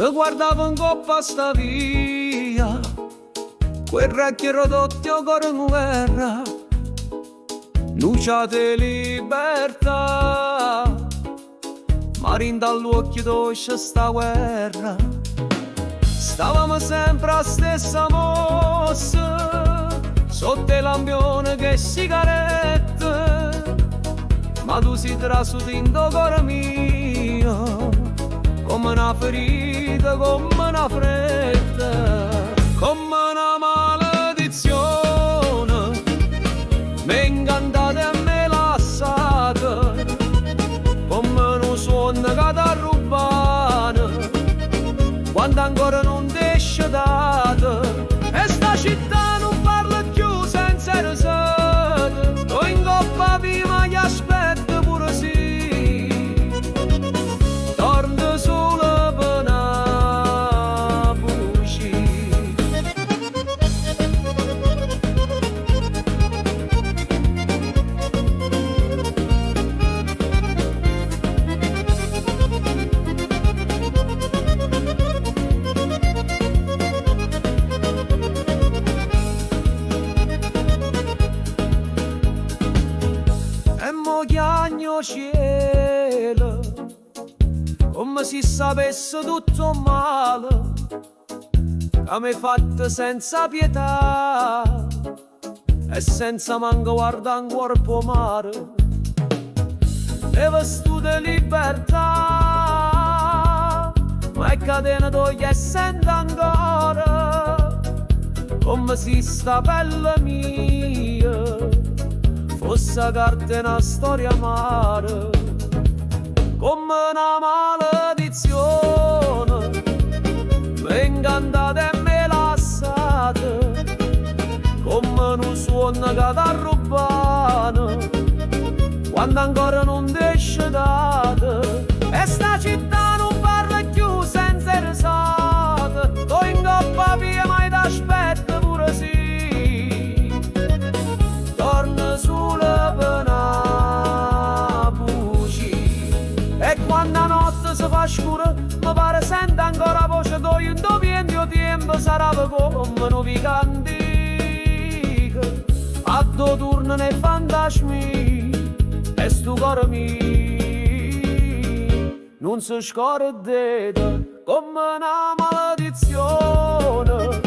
Te guardavo in coppa sta via, quel recchio rodotti o cuore in guerra, nuciate libertà, ma rindall'occhio dolce sta guerra. Stavamo sempre a stessa mossa, sotto il lampione che sigarette, ma tu si trasudendo cuore mio, come una ferita, come una fretta, come una maledizione, mi incantate e me lassate, come un suono che ti rubano, quando ancora non ti esce date, e sta città non parla più senza risate, o in coppa viva gli aspetta pure sì, torna solo per una buccia. Chiagno cielo, come se sapesse tutto male, che mi fatto senza pietà e senza manco guardare un corpo mare, e vestute libertà, ma è catena toglie e sento ancora, come se sta pelle mia fosse carta una storia amara, come una maledizione, mi incantate e me lassate, come un suono che ti rubano, quando ancora non ti esce date, e sta città non parla più senza risate, o in coppa via mai t'aspetta pure sì, torna sulla pena buci, e quando la notte si fa scura mi pare sente ancora la voce d'oi indoventi o tempo sarà come un vicantica, a due turni nei fantasmi e stu cuore mio non si scorda come una maledizione,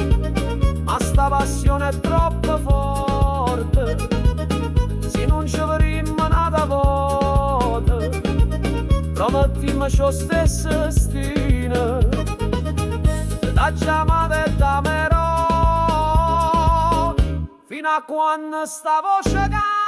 ma sta passione è troppo forte, se non ci vedremo nata volta, promettiamo ciò stesso destino, da chiamata e da merò, fino a quando sta voce canta.